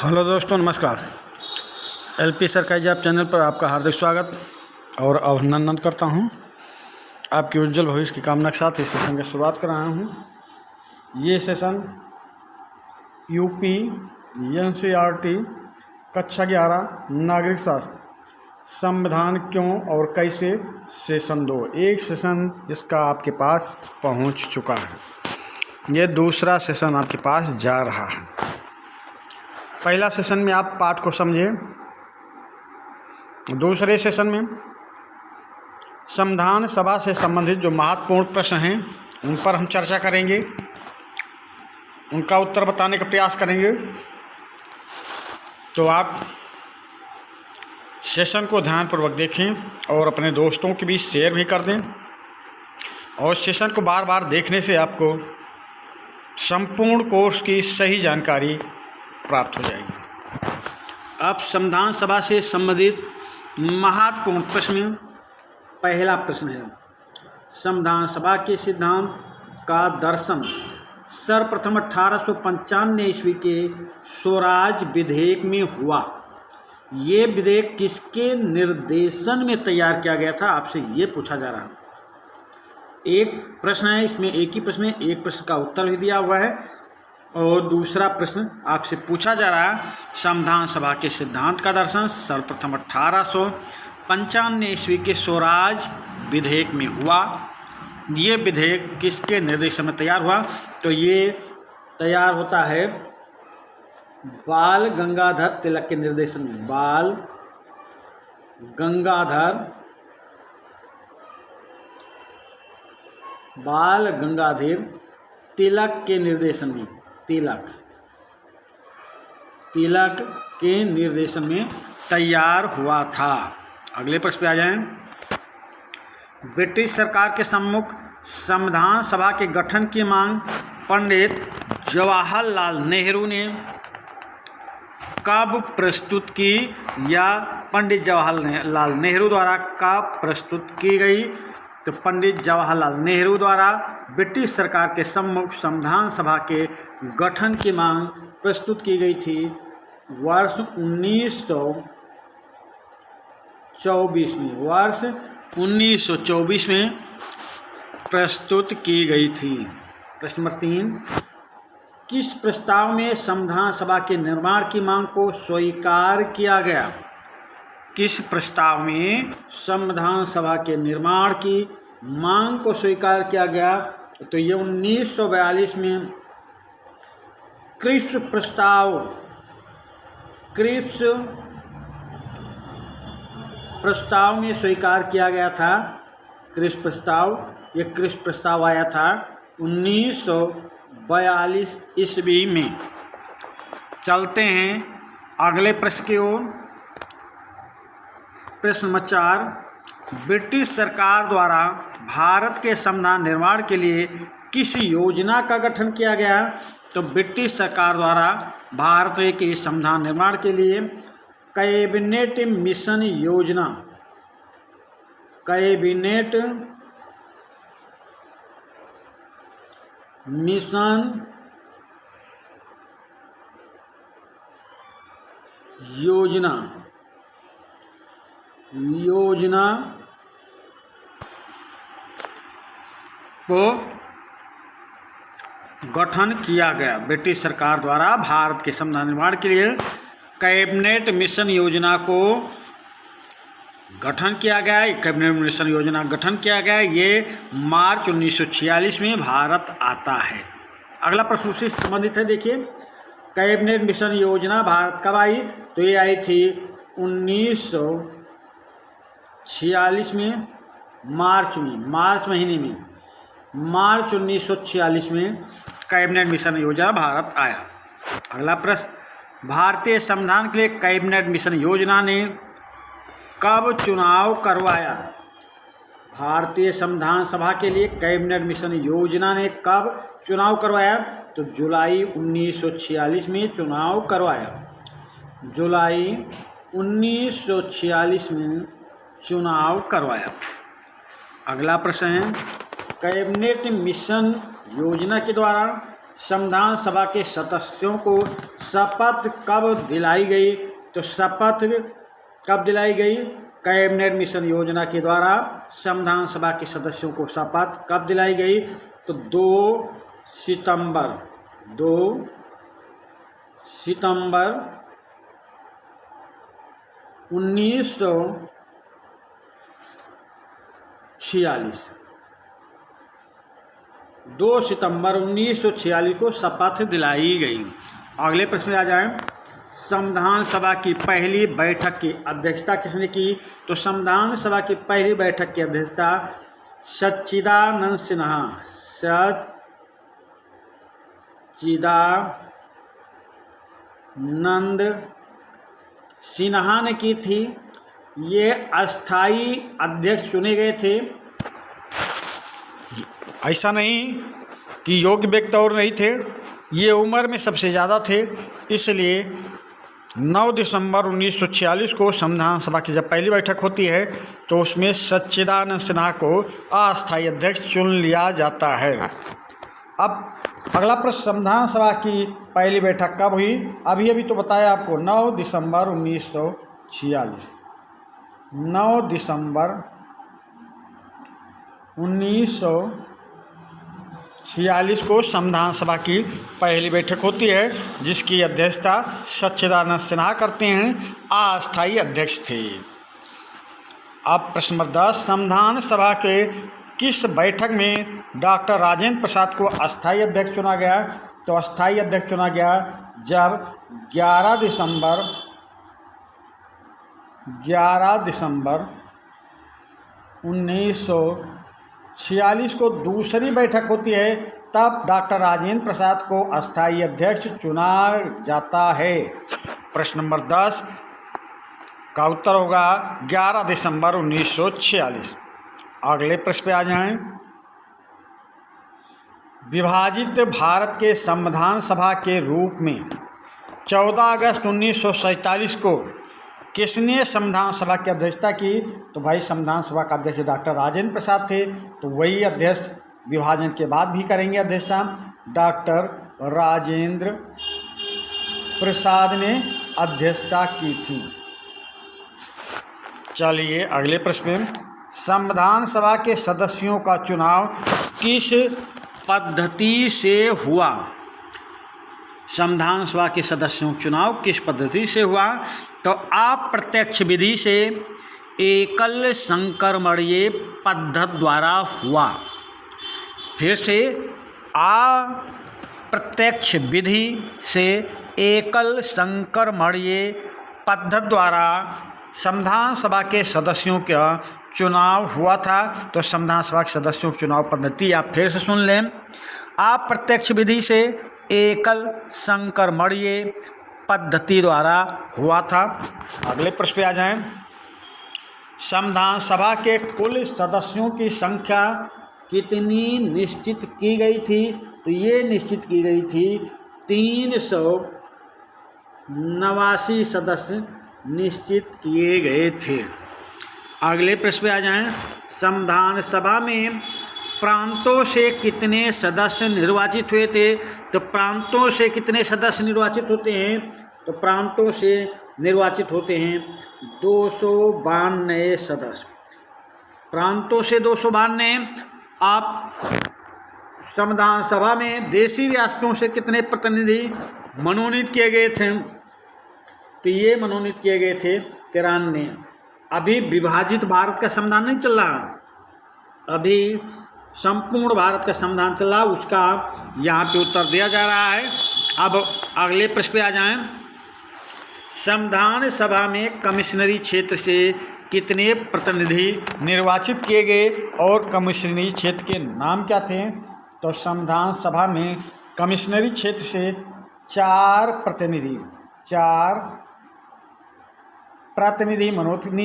Hello दोस्तों, नमस्कार। LP सरकारी जॉब चैनल पर आपका हार्दिक स्वागत और अभिनंदन करता हूं। आपके उज्जवल भविष्य की कामना के साथ इस सेशन की शुरुआत कर रहा हूं। ये सेशन यूपी एनसीईआरटी कक्षा 11 नागरिक शास्त्र संविधान क्यों और कैसे सेशन 2 एक सेशन इसका आपके पास पहुंच चुका है। ये दूसरा सेशन आपके पास जा रहा है। पहला सेशन में आप पाठ को समझे। दूसरे सेशन में संविधान सभा से संबंधित जो महत्वपूर्ण प्रश्न हैं उन पर हम चर्चा करेंगे, उनका उत्तर बताने का प्रयास करेंगे। तो आप सेशन को ध्यानपूर्वक देखें और अपने दोस्तों के बीच शेयर भी कर दें। और सेशन को बार बार देखने से आपको संपूर्ण कोर्स की सही जानकारी प्राप्त हो जाएगी। अब संविधान सभा से संबंधित महत्वपूर्ण प्रश्न, पहला प्रश्न है, संविधान सभा के सिद्धांत का दर्शन सर्वप्रथम 1895 ईस्वी के स्वराज विधेयक में हुआ। ये विधेयक किसके निर्देशन में तैयार किया गया था, आपसे ये पूछा जा रहा है। एक प्रश्न है, इसमें एक ही प्रश्न है, एक प्रश्न का उत्तर भी दिया हुआ है और दूसरा प्रश्न आपसे पूछा जा रहा है, संविधान सभा के सिद्धांत का दर्शन सर्वप्रथम 1895 ईस्वी के स्वराज विधेयक में हुआ। ये विधेयक किसके निर्देशन में तैयार हुआ? तो ये तैयार होता है बाल गंगाधर तिलक के निर्देशन में। बाल गंगाधर तिलक के निर्देशन में, तिलक के निर्देशन में तैयार हुआ था। अगले प्रश्न पे आ जाएं। ब्रिटिश सरकार के सम्मुख संविधान सभा के गठन की मांग पंडित जवाहरलाल नेहरू ने कब प्रस्तुत की या पंडित जवाहरलाल नेहरू द्वारा कब प्रस्तुत की गई? तो पंडित जवाहरलाल नेहरू द्वारा ब्रिटिश सरकार के सम्मुख संविधान सभा के गठन की मांग प्रस्तुत की गई थी वर्ष 1924 में प्रस्तुत की गई थी। प्रश्न नंबर 3, किस प्रस्ताव में संविधान सभा के निर्माण की मांग को स्वीकार किया गया? किस प्रस्ताव में संविधान सभा के निर्माण की मांग को स्वीकार किया गया? तो ये 1942 में क्रिप्स प्रस्ताव में स्वीकार किया गया था। क्रिप्स प्रस्ताव आया था 1942 ईस्वी में। चलते हैं अगले प्रश्न की ओर। प्रश्न नंबर 4, ब्रिटिश सरकार द्वारा भारत के संविधान निर्माण के लिए किस योजना का गठन किया गया? तो ब्रिटिश सरकार द्वारा भारत के संविधान निर्माण के लिए कैबिनेट मिशन योजना को गठन किया गया। ब्रिटिश सरकार द्वारा भारत के संविधान निर्माण के लिए कैबिनेट मिशन योजना को गठन किया गया। कैबिनेट मिशन योजना गठन किया गया। ये मार्च 1946 में भारत आता है। अगला प्रश्न उससे संबंधित है। देखिए, कैबिनेट मिशन योजना भारत कब आई? तो ये आई थी 1946 में, मार्च महीने में, मार्च 1946 में कैबिनेट मिशन योजना भारत आया। अगला प्रश्न, भारतीय संविधान के लिए कैबिनेट मिशन योजना ने कब चुनाव करवाया? भारतीय संविधान सभा के लिए कैबिनेट मिशन योजना ने कब चुनाव करवाया? तो जुलाई 1946 में चुनाव करवाया। जुलाई 1946 में चुनाव करवाया। अगला प्रश्न है, कैबिनेट मिशन योजना के द्वारा संविधान सभा के सदस्यों को शपथ कब दिलाई गई? तो शपथ कब दिलाई गई? कैबिनेट मिशन योजना के द्वारा संविधान सभा के सदस्यों को शपथ कब दिलाई गई? तो 2 सितंबर 1946 2 सितंबर 1946 को शपथ दिलाई गई। अगले प्रश्न आ जाएं। संविधान सभा की पहली बैठक की अध्यक्षता किसने की? तो संविधान सभा की पहली बैठक की अध्यक्षता सच्चिदानंद सिन्हा ने की थी। ये अस्थाई अध्यक्ष चुने गए थे। ऐसा नहीं कि योग्य व्यक्ति और नहीं थे, ये उम्र में सबसे ज़्यादा थे। इसलिए 9 दिसंबर 1946 को संविधान सभा की जब पहली बैठक होती है तो उसमें सच्चिदानंद सिन्हा को अस्थायी अध्यक्ष चुन लिया जाता है। अब अगला प्रश्न, संविधान सभा की पहली बैठक कब हुई? अभी तो बताया आपको 9 दिसंबर 1946। 9 दिसंबर 1946 को संविधान सभा की पहली बैठक होती है, जिसकी अध्यक्षता सच्चिदानंद सिन्हा करते हैं, अस्थायी अध्यक्ष थे। अब प्रश्न नंबर 10, संविधान सभा के किस बैठक में डॉक्टर राजेंद्र प्रसाद को अस्थायी अध्यक्ष चुना गया? तो अस्थायी अध्यक्ष चुना गया जब 11 दिसंबर 1946 को दूसरी बैठक होती है, तब डॉक्टर राजेंद्र प्रसाद को अस्थायी अध्यक्ष चुना जाता है। प्रश्न नंबर 10 का उत्तर होगा 11 दिसंबर 1946। अगले प्रश्न पे आ जाएं। विभाजित भारत के संविधान सभा के रूप में 14 अगस्त 1947 को किसने संविधान सभा की अध्यक्षता की? तो भाई संविधान सभा का अध्यक्ष डॉक्टर राजेंद्र प्रसाद थे, तो वही अध्यक्ष विभाजन के बाद भी करेंगे अध्यक्षता। डॉक्टर राजेंद्र प्रसाद ने अध्यक्षता की थी। चलिए अगले प्रश्न, संविधान सभा के सदस्यों का चुनाव किस पद्धति से हुआ? संविधान सभा के सदस्यों का चुनाव किस पद्धति से हुआ? तो अप्रत्यक्ष विधि से एकल संक्रमणीय पद्धति द्वारा हुआ। फिर से, अप्रत्यक्ष विधि से एकल संक्रमणीय पद्धति द्वारा संविधान सभा के सदस्यों का चुनाव हुआ था। तो संविधान सभा के सदस्यों की चुनाव पद्धति आप फिर से सुन लें। अप्रत्यक्ष विधि से एकल संक्रमणीय पद्धति द्वारा हुआ था। अगले प्रश्न पे आ जाएं। संविधान सभा के कुल सदस्यों की संख्या कितनी निश्चित की गई थी? तो ये निश्चित की गई थी 389 सदस्य निश्चित किए गए थे। अगले प्रश्न पे आ जाएं। संविधान सभा में प्रांतों से कितने सदस्य निर्वाचित हुए थे? तो प्रांतों से कितने सदस्य निर्वाचित होते हैं? तो प्रांतों से निर्वाचित होते हैं 292 सदस्य। प्रांतों से 292। आप संविधान सभा में देशी रियासतों से कितने प्रतिनिधि मनोनीत किए गए थे? तो ये मनोनीत किए गए थे 93। अभी विभाजित भारत का संविधान नहीं चल रहा, अभी संपूर्ण भारत का संविधान चल रहा, उसका यहाँ पे उत्तर दिया जा रहा है। अब अगले प्रश्न पे आ जाएं। संविधान सभा में कमिश्नरी क्षेत्र से कितने प्रतिनिधि निर्वाचित किए गए और कमिश्नरी क्षेत्र के नाम क्या थे? तो संविधान सभा में कमिश्नरी क्षेत्र से 4 प्रतिनिधि मनोनीत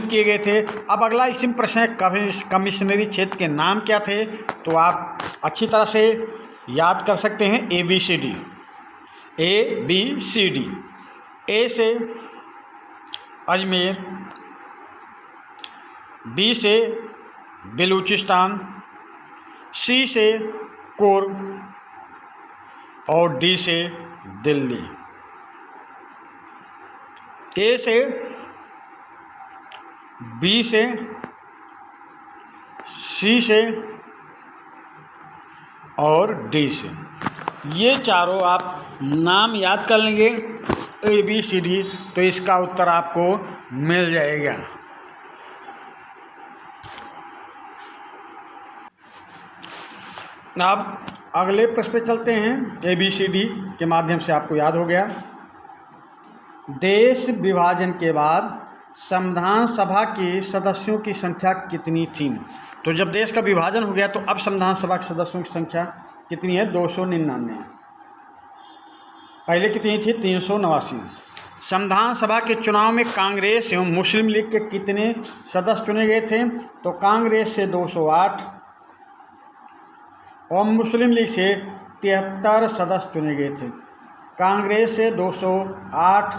किए गए थे। अब अगला इसी प्रश्न है, कमिश्नरी क्षेत्र के नाम क्या थे? तो आप अच्छी तरह से याद कर सकते हैं ABCD। ए से अजमेर, बी से बलूचिस्तान, सी से कुर्ग और डी से दिल्ली। ए से, बी से, सी से और डी से। ये चारों आप नाम याद कर लेंगे ABCD, तो इसका उत्तर आपको मिल जाएगा। अब अगले प्रश्न पे चलते हैं। ABCD के माध्यम से आपको याद हो गया। देश विभाजन के बाद संविधान सभा के सदस्यों की संख्या कितनी थी? तो जब देश का विभाजन हो गया तो अब संविधान सभा के सदस्यों की संख्या कितनी है? 299। पहले कितनी थी? 389। संविधान सभा के चुनाव में कांग्रेस एवं मुस्लिम लीग के कितने सदस्य चुने गए थे? तो कांग्रेस से 208 और मुस्लिम लीग से 73 सदस्य चुने गए थे। कांग्रेस से 208,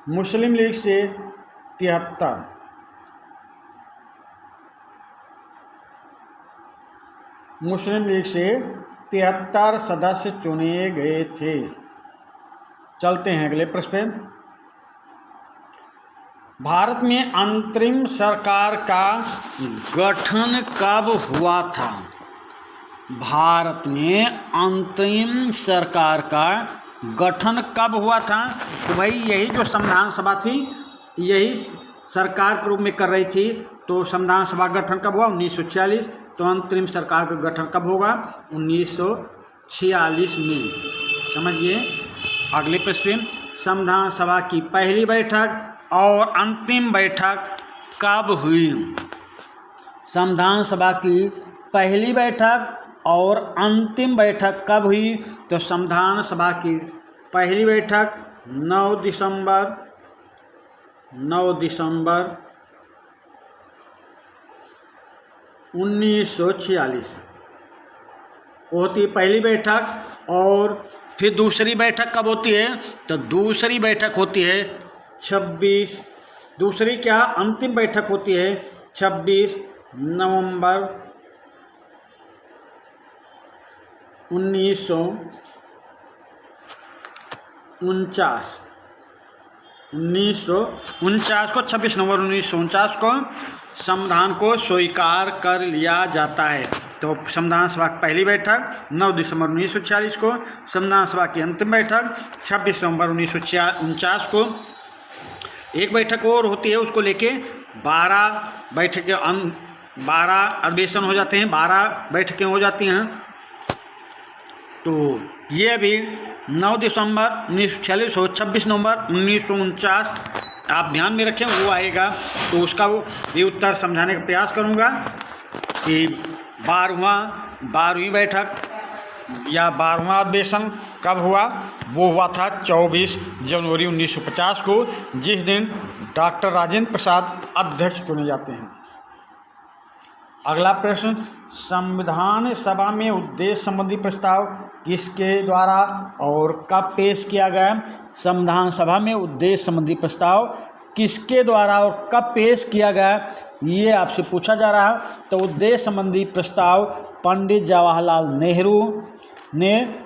मुस्लिम लीग से 73। मुस्लिम लीग से 73 सदस्य चुने गए थे। चलते हैं अगले प्रश्न पे। भारत में अंतरिम सरकार का गठन कब हुआ था? भारत में अंतरिम सरकार का गठन कब हुआ था? तो भाई यही जो संविधान सभा थी यही सरकार के रूप में कर रही थी। तो संविधान सभा गठन कब हुआ? 1946। तो अंतरिम सरकार का गठन कब होगा? 1946 में। समझिए। अगले प्रश्न, संविधान सभा की पहली बैठक और अंतिम बैठक कब हुई? संविधान सभा की पहली बैठक और अंतिम बैठक कब हुई? तो संविधान सभा की पहली बैठक 9 दिसंबर 1946 होती पहली बैठक। और फिर दूसरी बैठक कब होती है? तो दूसरी बैठक होती है 26, दूसरी क्या अंतिम बैठक होती है 26 नवंबर 1949 को 26 नवंबर 1949 को संविधान को स्वीकार कर लिया जाता है। तो संविधान सभा की पहली बैठक 9 दिसंबर 1946 को, संविधान सभा की अंतिम बैठक 26 नवंबर 1949 को। एक बैठक और होती है, उसको लेके 12 बैठकें 12 अधिवेशन हो जाते हैं, 12 बैठकें हो जाती हैं। तो ये अभी 9 दिसंबर 1946 और 26 नवंबर 1949 आप ध्यान में रखें, वो आएगा। तो उसका भी उत्तर समझाने का प्रयास करूँगा कि 12वीं बैठक या 12वां अधिवेशन कब हुआ? वो हुआ था 24 जनवरी 1950 को, जिस दिन डॉक्टर राजेंद्र प्रसाद अध्यक्ष चुने जाते हैं। अगला प्रश्न, संविधान सभा में उद्देश्य संबंधी प्रस्ताव किसके द्वारा और कब पेश किया गया? संविधान सभा में उद्देश्य संबंधी प्रस्ताव किसके द्वारा और कब पेश किया गया, ये आपसे पूछा जा रहा है। तो उद्देश्य संबंधी प्रस्ताव पंडित जवाहरलाल नेहरू ने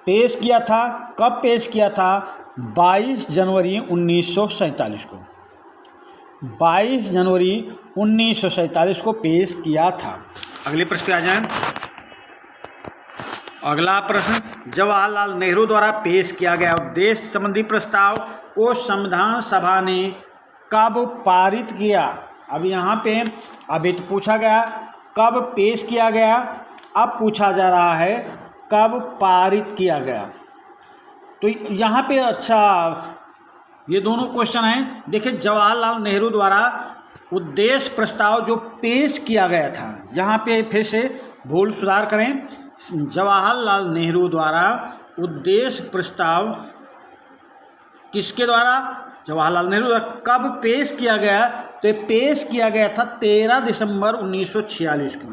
पेश किया था। कब पेश किया था? 22 जनवरी 1947 को। 22 जनवरी 1947 को पेश किया था। अगले प्रश्न पे आ जाएं। अगला प्रश्न, जवाहरलाल नेहरू द्वारा पेश किया गया उद्देश्य संबंधी प्रस्ताव को संविधान सभा ने कब पारित किया? अब यहाँ पे अभी तो पूछा गया कब पेश किया गया, अब पूछा जा रहा है कब पारित किया गया। तो यहाँ पे अच्छा ये दोनों क्वेश्चन हैं। देखिए, जवाहरलाल नेहरू द्वारा उद्देश्य प्रस्ताव जो पेश किया गया था, यहाँ पे फिर से भूल सुधार करें। जवाहरलाल नेहरू द्वारा उद्देश्य प्रस्ताव किसके द्वारा? जवाहरलाल नेहरू द्वारा कब पेश किया गया? तो पेश किया गया था 13 दिसंबर 1946 को।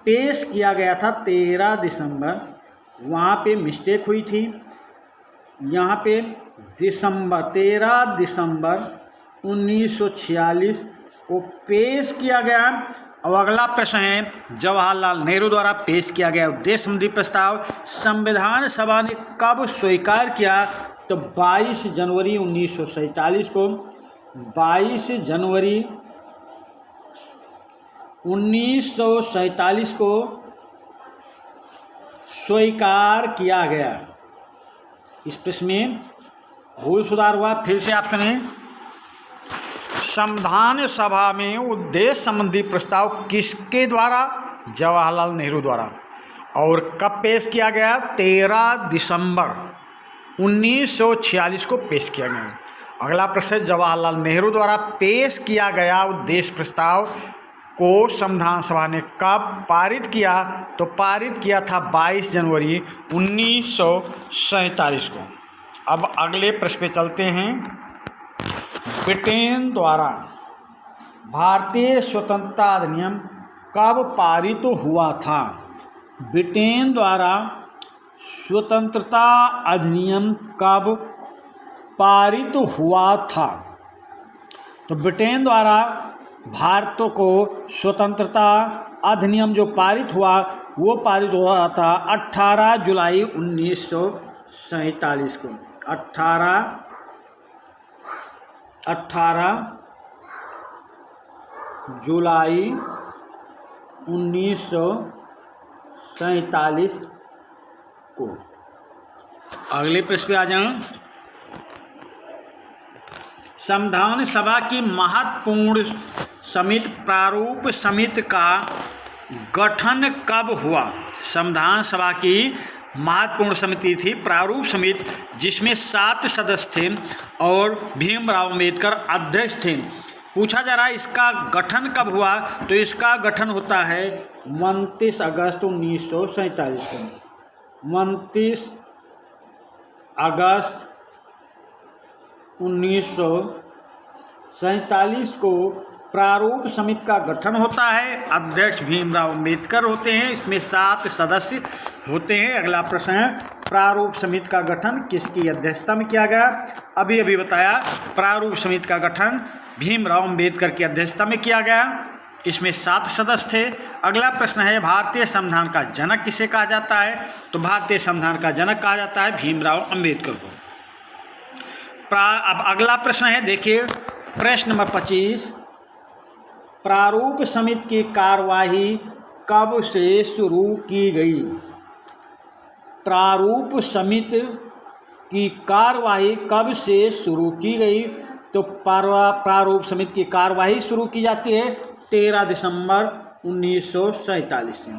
पेश किया गया था 13 दिसंबर, वहाँ पे मिस्टेक हुई थी, यहाँ पे 13 दिसंबर 1946 को पेश किया गया। और अगला प्रश्न है, जवाहरलाल नेहरू द्वारा पेश किया गया उद्देश्य संबंधी प्रस्ताव संविधान सभा ने कब स्वीकार किया? तो 22 जनवरी 1947 को, 22 जनवरी 1947 को स्वीकार किया गया। इस प्रश्न में भूल सुधार हुआ। फिर से आप सुने, संविधान सभा में उद्देश्य संबंधी प्रस्ताव किसके द्वारा? जवाहरलाल नेहरू द्वारा। और कब पेश किया गया? 13 दिसंबर 1946 को पेश किया गया। अगला प्रश्न, जवाहरलाल नेहरू द्वारा पेश किया गया उद्देश्य प्रस्ताव को संविधान सभा ने कब पारित किया? तो पारित किया था 22 जनवरी 1947 को। अब अगले प्रश्न पे चलते हैं। ब्रिटेन द्वारा भारतीय स्वतंत्रता अधिनियम कब पारित हुआ था? ब्रिटेन द्वारा स्वतंत्रता अधिनियम कब पारित हुआ था? तो ब्रिटेन द्वारा भारत को स्वतंत्रता अधिनियम जो पारित हुआ वो पारित हुआ था 18 जुलाई 1947 को। 18 जुलाई 1947 को। अगले प्रश्न पे आ जाएं। संविधान सभा की महत्वपूर्ण समिति प्रारूप समिति का गठन कब हुआ? संविधान सभा की महत्वपूर्ण समिति थी प्रारूप समिति, जिसमें 7 सदस्य थे और भीमराव अम्बेडकर अध्यक्ष थे। पूछा जा रहा है इसका गठन कब हुआ? तो इसका गठन होता है 29 अगस्त 1947 को। 29 अगस्त 1947 को प्रारूप समिति का गठन होता है। अध्यक्ष भीमराव अम्बेडकर होते हैं। इसमें 7 सदस्य होते हैं। अगला प्रश्न है, प्रारूप समिति का गठन किसकी अध्यक्षता में किया गया? अभी बताया, प्रारूप समिति का गठन भीमराव अम्बेडकर की अध्यक्षता में किया गया। इसमें 7 सदस्य थे। अगला प्रश्न है, भारतीय संविधान का जनक किसे कहा जाता है? तो भारतीय संविधान का जनक कहा जाता है भीमराव अम्बेडकर को। अब अगला प्रश्न है, देखिए प्रश्न नंबर 25, प्रारूप समिति की कार्यवाही कब से शुरू की गई? प्रारूप समिति की कार्यवाही कब से शुरू की गई? तो प्रारूप समिति की कार्यवाही शुरू की जाती है 13 दिसंबर 1947 से।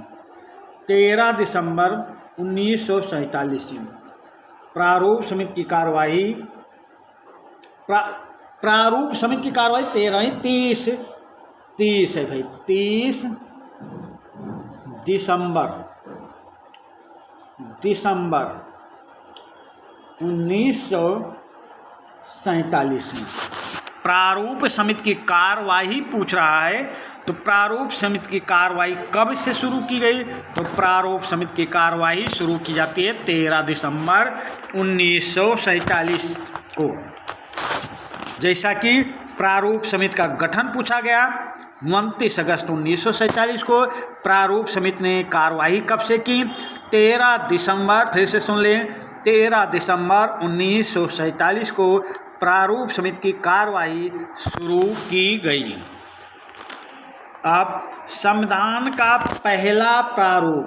13 दिसंबर 1947 से प्रारूप समिति की कार्यवाही प्रारूप समिति की कार्यवाही 30 है भाई, 30 दिसंबर 1947 में प्रारूप समिति की कार्यवाही पूछ रहा है। तो प्रारूप समिति की कार्यवाही कब से शुरू की गई? तो प्रारूप समिति की कार्यवाही शुरू की जाती है 13 दिसंबर 1947 को। जैसा कि प्रारूप समिति का गठन पूछा गया 29 अगस्त 1947 को। प्रारूप समिति ने कार्यवाही कब से की? 13 दिसंबर, फिर से सुन लें, 13 दिसंबर 1947 को प्रारूप समिति की कार्यवाही शुरू की गई। अब संविधान का पहला प्रारूप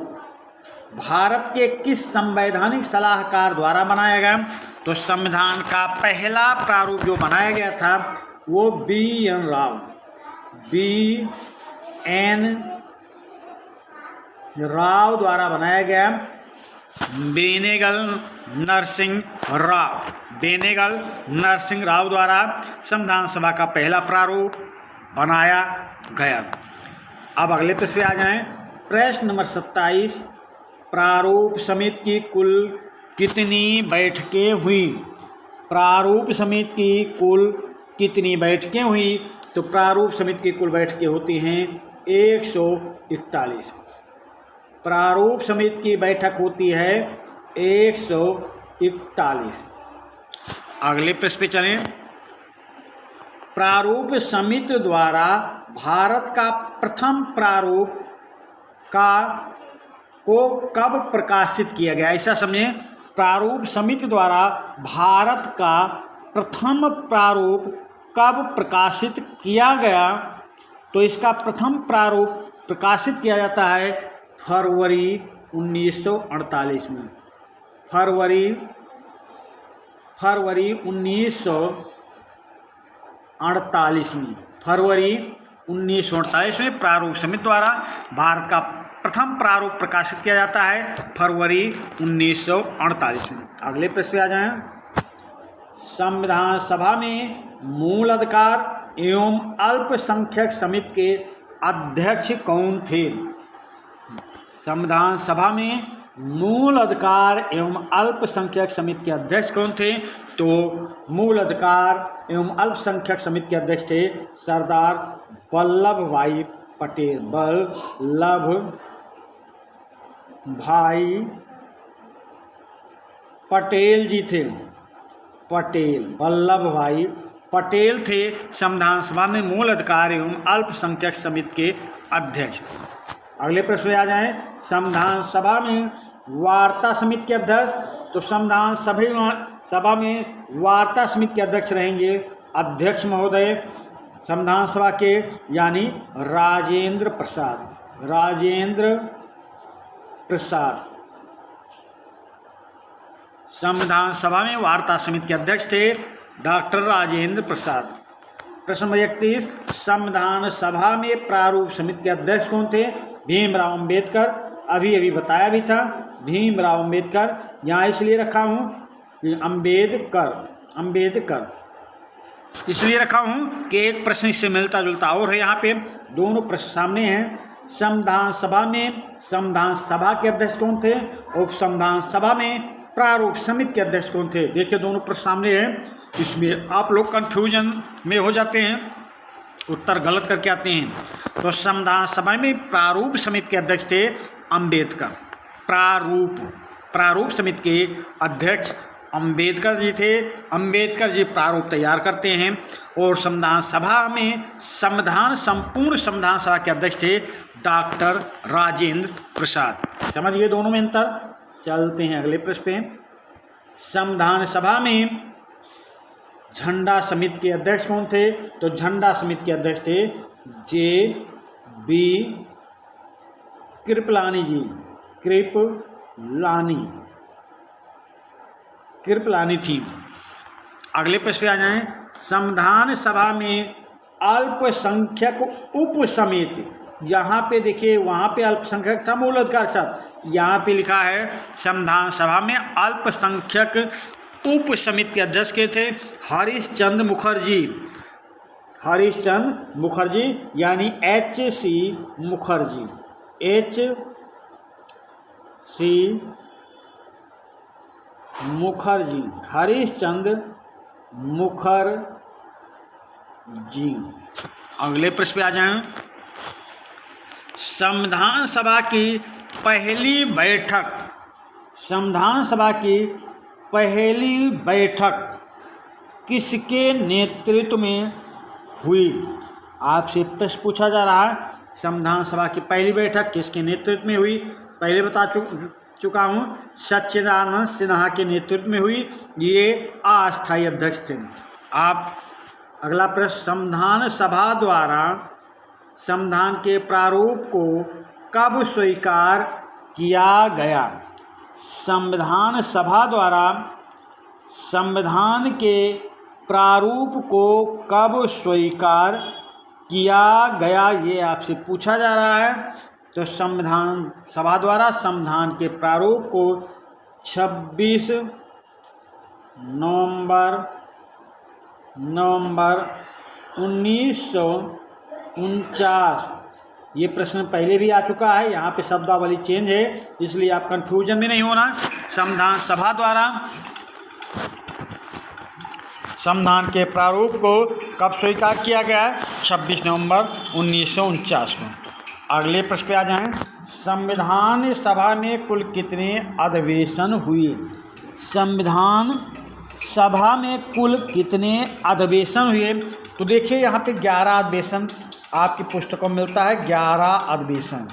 भारत के किस संवैधानिक सलाहकार द्वारा बनाया गया? तो संविधान का पहला प्रारूप जो बनाया गया था वो B.N. राव द्वारा बनाया गया। बेनेगल नरसिंह राव द्वारा संविधान सभा का पहला प्रारूप बनाया गया। अब अगले प्रश्न आ जाएं। प्रश्न नंबर 27, प्रारूप समिति की कुल कितनी बैठकें हुई? प्रारूप समिति की कुल कितनी बैठकें हुई? तो प्रारूप समिति की कुल बैठकें होती हैं 141। प्रारूप समिति की बैठक होती है 141। अगले प्रश्न पे चलें। प्रारूप समिति द्वारा भारत का प्रथम प्रारूप को कब प्रकाशित किया गया? ऐसा समझें, प्रारूप समिति द्वारा भारत का प्रथम प्रारूप कब प्रकाशित किया गया? तो इसका प्रथम प्रारूप प्रकाशित किया जाता है फरवरी 1948 में। फरवरी 1948 में। फरवरी 1948 में प्रारूप समिति द्वारा भारत का प्रथम प्रारूप प्रकाशित किया जाता है फरवरी 1948 में। अगले प्रश्न पे आ जाएं। संविधान सभा में मूल अधिकार एवं अल्पसंख्यक समिति के अध्यक्ष कौन थे? संविधान सभा में मूल अधिकार एवं अल्पसंख्यक समिति के अध्यक्ष कौन थे? तो मूल अधिकार एवं अल्पसंख्यक समिति के अध्यक्ष थे सरदार वल्लभ भाई पटेल। वल्लभ भाई पटेल जी थे। पटेल, वल्लभ भाई पटेल थे संविधान सभा में मूल अधिकार एवं अल्पसंख्यक समिति के अध्यक्ष। अगले प्रश्न में आ जाएं। संविधान सभा में वार्ता समिति के अध्यक्ष, तो संविधान सभा में वार्ता समिति के अध्यक्ष रहेंगे अध्यक्ष महोदय संविधान सभा के, यानी राजेंद्र प्रसाद। राजेंद्र प्रसाद संविधान सभा में वार्ता समिति के अध्यक्ष थे डॉक्टर राजेंद्र प्रसाद। प्रश्न नंबर 31, संविधान सभा में प्रारूप समिति के अध्यक्ष कौन थे? भीमराव अंबेडकर। अभी बताया भी था भीमराव अंबेडकर, यहाँ इसलिए रखा हूँ कि अंबेडकर इसलिए रखा हूँ कि एक प्रश्न इससे मिलता जुलता और है। यहाँ पे दोनों प्रश्न सामने हैं। संविधान सभा में संविधान सभा के अध्यक्ष कौन थे और संविधान सभा में प्रारूप समिति के अध्यक्ष कौन थे? देखिए दोनों प्रश्न सामने हैं, इसमें आप लोग कंफ्यूजन में हो जाते हैं, उत्तर गलत करके आते हैं। तो संविधान सभा में प्रारूप समिति के अध्यक्ष थे अंबेडकर। प्रारूप समिति के अध्यक्ष अंबेडकर जी थे। अंबेडकर जी प्रारूप तैयार करते हैं और संविधान सभा में संपूर्ण संविधान सभा के अध्यक्ष थे डॉक्टर राजेंद्र प्रसाद। समझिए दोनों में अंतर। चलते हैं अगले प्रश्न पे। संविधान सभा में झंडा समिति के अध्यक्ष कौन थे? तो झंडा समिति के अध्यक्ष थे जे.बी. कृपलानी जी। कृपलानी थी। अगले प्रश्न पे आ जाएं। संविधान सभा में अल्पसंख्यक उप समिति, यहाँ पे देखिए वहाँ पे अल्पसंख्यक था मूल अधिकार के साथ, यहाँ पे लिखा है संविधान सभा में अल्पसंख्यक उप समिति के अध्यक्ष के थे हरीशचंद्र मुखर्जी, यानी H.C. मुखर्जी। हरीशचंद्र मुखर्जी। अगले प्रश्न पे आ जाएं। संविधान सभा की पहली बैठक किसके नेतृत्व में हुई? आपसे प्रश्न पूछा जा रहा है संविधान सभा की पहली बैठक किसके नेतृत्व में हुई? पहले बता चुका हूँ, सच्चिदानंद सिन्हा के नेतृत्व में हुई। ये अस्थायी अध्यक्ष थे। आप अगला प्रश्न, संविधान सभा द्वारा संविधान के प्रारूप को कब स्वीकार किया गया? संविधान सभा द्वारा संविधान के प्रारूप को कब स्वीकार किया गया, ये आपसे पूछा जा रहा है। तो संविधान सभा द्वारा संविधान के प्रारूप को 26 नवंबर 1949। ये प्रश्न पहले भी आ चुका है, यहाँ पे शब्दावली चेंज है, इसलिए आप कंफ्यूजन में नहीं होना। संविधान सभा द्वारा संविधान के प्रारूप को कब स्वीकार किया गया? 26 नवंबर 1949 को। अगले प्रश्न पे आ जाएं। संविधान सभा में कुल कितने अधिवेशन हुए? संविधान सभा में कुल कितने अधिवेशन हुए? तो देखिए यहाँ पे 11 अधिवेशन आपकी पुस्तकों में मिलता है। 11 अधिवेशन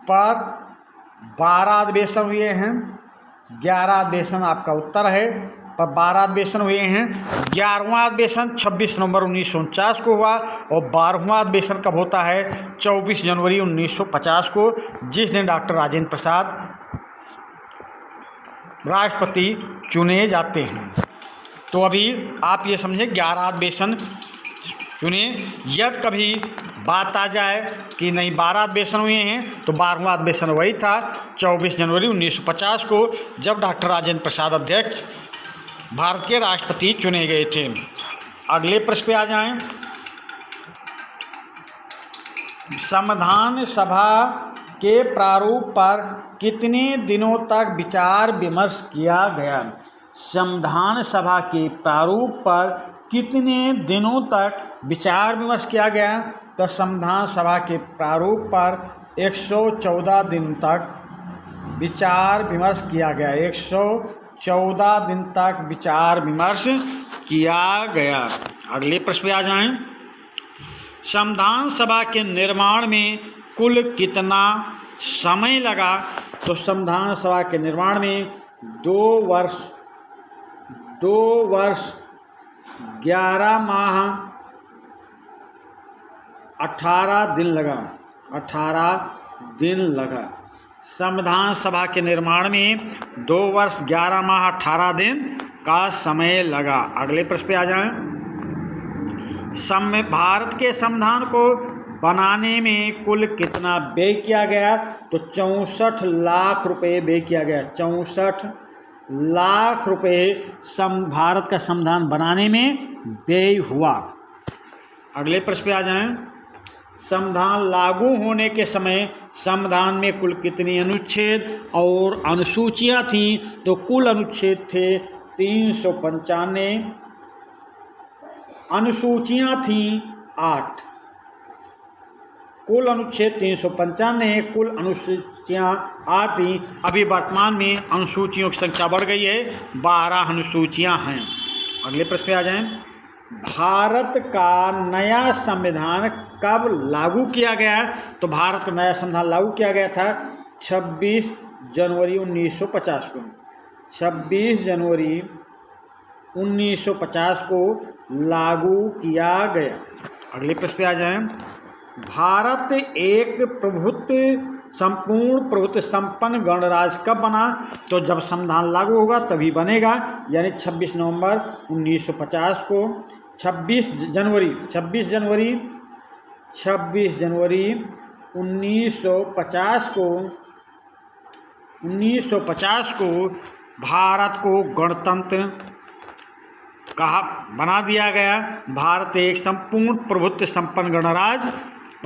पर 12 अधिवेशन हुए हैं। 11 अधिवेशन आपका उत्तर है, पर 12 अधिवेशन हुए हैं। 11वां अधिवेशन 26 नवंबर 1949 को हुआ और 12वां अधिवेशन कब होता है? 24 जनवरी 1950 को, जिस दिन डॉक्टर राजेंद्र प्रसाद राष्ट्रपति चुने जाते हैं। तो अभी आप ये समझें 11 अधिवेशन चुने। यदि कभी बात आ जाए कि नहीं 12 अधिवेशन हुए हैं, तो 12वां अधिवेशन वही था 24 जनवरी 1950 को, जब डॉक्टर राजेंद्र प्रसाद अध्यक्ष भारत के राष्ट्रपति चुने गए थे। अगले प्रश्न पे आ जाएं। संविधान सभा के प्रारूप पर कितने दिनों तक विचार विमर्श किया गया? संविधान सभा के प्रारूप पर कितने दिनों तक विचार विमर्श किया गया? तो संविधान सभा के प्रारूप पर 114 दिन तक विचार विमर्श किया गया। 114 दिन तक विचार विमर्श किया गया। अगले प्रश्न पे आ जाएं। संविधान सभा के निर्माण में कुल कितना समय लगा? तो संविधान सभा के निर्माण में 2 वर्ष 11 माह 18 दिन लगा। 18 दिन लगा। संविधान सभा के निर्माण में 2 वर्ष 11 माह 18 दिन का समय लगा। अगले प्रश्न पे आ जाएं। भारत के संविधान को बनाने में कुल कितना व्यय किया गया? तो 64 लाख रुपए व्यय किया गया। 64 लाख रुपए भारत का संविधान बनाने में व्यय हुआ। अगले प्रश्न पे आ जाएं। संविधान लागू होने के समय संविधान में कुल कितनी अनुच्छेद और अनुसूचियां थीं? तो कुल अनुच्छेद थे 395, अनुसूचियां थीं 8। कुल अनुच्छेद 395, कुल अनुसूचियां 8 थीं। अभी वर्तमान में अनुसूचियों की संख्या बढ़ गई है, 12 अनुसूचियां हैं। अगले प्रश्न पे आ जाएं। भारत का नया संविधान कब लागू किया गया? तो भारत का नया संविधान लागू किया गया था 26 जनवरी 1950 को। 26 जनवरी 1950 को लागू किया गया। अगले प्रश्न पे आ जाएं। भारत एक संपूर्ण प्रभुत्व संपन्न गणराज्य कब बना? तो जब संविधान लागू होगा तभी बनेगा, यानी 26 नवंबर 1950 को। 26 जनवरी 1950 को भारत को गणतंत्र कहा बना दिया गया। भारत एक संपूर्ण प्रभुत्व संपन्न गणराज्य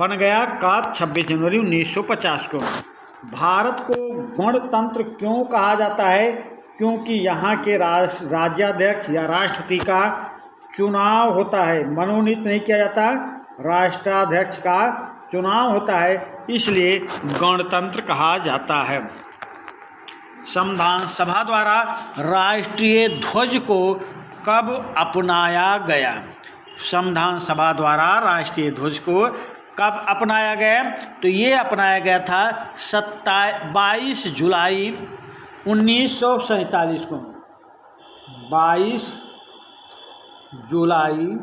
बन गया कब? 26 जनवरी 1950 को। भारत को गणतंत्र क्यों कहा जाता है? क्योंकि यहाँ के राज्याध्यक्ष या राष्ट्रपति का चुनाव होता है, मनोनीत नहीं किया जाता, राष्ट्राध्यक्ष का चुनाव होता है, इसलिए गणतंत्र कहा जाता है। संविधान सभा द्वारा राष्ट्रीय ध्वज को कब अपनाया गया? संविधान सभा द्वारा राष्ट्रीय ध्वज को कब अपनाया गया? तो ये अपनाया गया था 22 जुलाई 1947 को। 22 जुलाई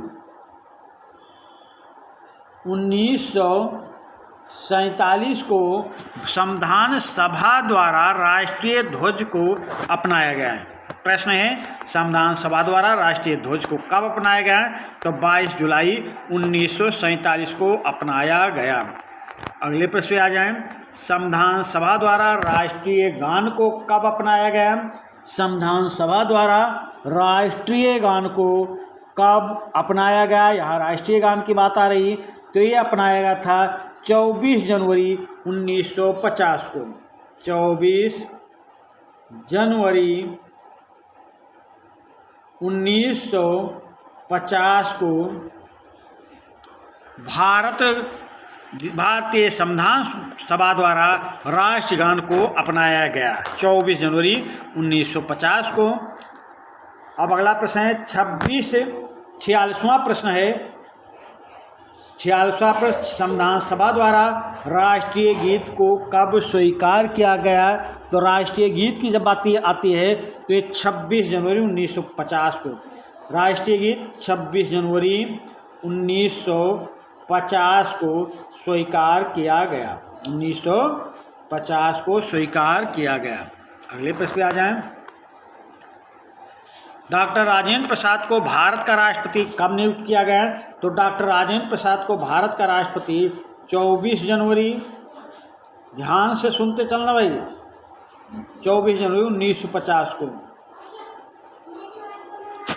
1947 को संविधान सभा द्वारा राष्ट्रीय ध्वज को अपनाया गया है। प्रश्न है संविधान सभा द्वारा राष्ट्रीय ध्वज को कब अपनाया गया? तो 22 जुलाई 1947 को अपनाया गया। अगले प्रश्न पे आ जाएं। संविधान सभा द्वारा राष्ट्रीय गान को कब अपनाया गया? संविधान सभा द्वारा राष्ट्रीय गान को कब अपनाया गया? यहाँ राष्ट्रीय गान की बात आ रही, तो ये अपनाया गया था 24 जनवरी 1950 को। 24 जनवरी 1950 को भारतीय संविधान सभा द्वारा राष्ट्रगान को अपनाया गया 24 जनवरी 1950 को। अब अगला प्रश्न है 26 46वां प्रश्न है, 46वां प्रश्न, संविधान सभा द्वारा राष्ट्रीय गीत को कब स्वीकार किया गया? तो राष्ट्रीय गीत की जब बात आती है तो ये 26 जनवरी 1950 को, राष्ट्रीय गीत 26 जनवरी 1950 को स्वीकार किया गया, 1950 को स्वीकार किया गया। अगले प्रश्न पे आ जाएं। डॉक्टर राजेंद्र प्रसाद को भारत का राष्ट्रपति कब नियुक्त किया गया? तो डॉक्टर राजेंद्र प्रसाद को भारत का राष्ट्रपति 24 जनवरी, ध्यान से सुनते चलना भाई, 24 जनवरी 1950 को,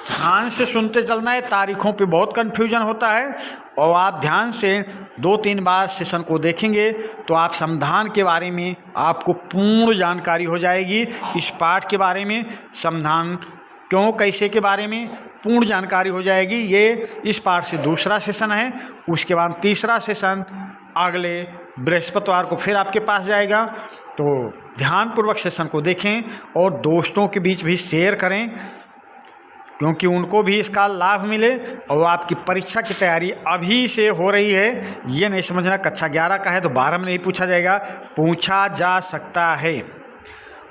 ध्यान से सुनते चलना है, तारीखों पे बहुत कन्फ्यूजन होता है। और आप ध्यान से 2-3 बार सेशन को देखेंगे तो आप संविधान के बारे में आपको पूर्ण जानकारी हो जाएगी। इस पाठ के बारे में, संविधान क्यों कैसे के बारे में पूर्ण जानकारी हो जाएगी। ये इस पाठ से दूसरा सेशन है, उसके बाद तीसरा सेशन अगले बृहस्पतिवार को फिर आपके पास जाएगा। तो ध्यानपूर्वक सेशन को देखें और दोस्तों के बीच भी शेयर करें, क्योंकि उनको भी इसका लाभ मिले। और आपकी परीक्षा की तैयारी अभी से हो रही है, ये नहीं समझना कक्षा 11 का है तो 12 में नहीं पूछा जाएगा, पूछा जा सकता है।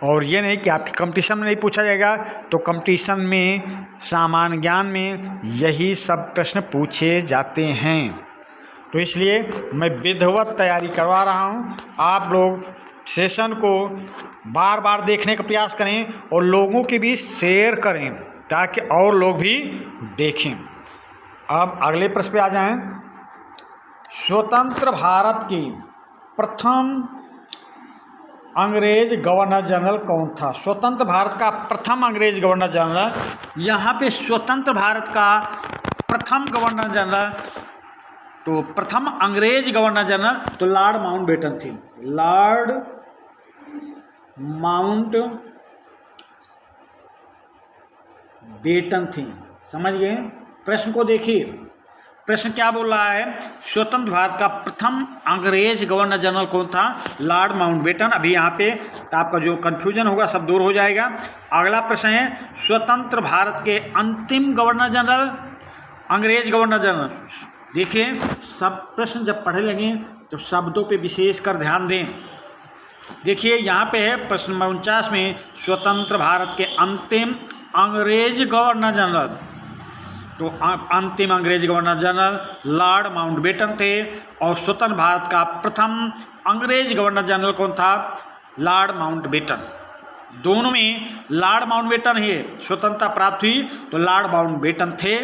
और ये नहीं कि आपके कंपटीशन में नहीं पूछा जाएगा, तो कंपटीशन में सामान्य ज्ञान में यही सब प्रश्न पूछे जाते हैं। तो इसलिए मैं विधिवत तैयारी करवा रहा हूँ। आप लोग सेशन को बार बार देखने का प्रयास करें और लोगों के बीच शेयर करें ताकि और लोग भी देखें। अब अगले प्रश्न पे आ जाएं। स्वतंत्र भारत की प्रथम अंग्रेज गवर्नर जनरल कौन था? स्वतंत्र भारत का प्रथम अंग्रेज गवर्नर जनरल, यहाँ पे स्वतंत्र भारत का प्रथम गवर्नर जनरल, तो प्रथम अंग्रेज गवर्नर जनरल तो लॉर्ड माउंटबेटन थे, लॉर्ड माउंटबेटन थे। समझ गए? प्रश्न को देखिए, प्रश्न क्या बोल रहा है? स्वतंत्र भारत का प्रथम अंग्रेज गवर्नर जनरल कौन था? Lord Mountbatten. अभी यहाँ पे तो आपका जो कन्फ्यूजन होगा सब दूर हो जाएगा। अगला प्रश्न है, स्वतंत्र भारत के अंतिम गवर्नर जनरल, अंग्रेज गवर्नर जनरल। देखिए, सब प्रश्न जब पढ़े लगें तो शब्दों पे विशेष कर ध्यान दें। देखिए यहाँ पे है प्रश्न नंबर 49 में, स्वतंत्र भारत के अंतिम अंग्रेज गवर्नर जनरल, तो अंतिम अंग्रेज गवर्नर जनरल लॉर्ड माउंटबेटन थे। और स्वतंत्र भारत का प्रथम अंग्रेज गवर्नर जनरल कौन था? Lord Mountbatten. दोनों में लॉर्ड माउंटबेटन ही स्वतंत्रता प्राप्त हुई तो लॉर्ड माउंटबेटन थे।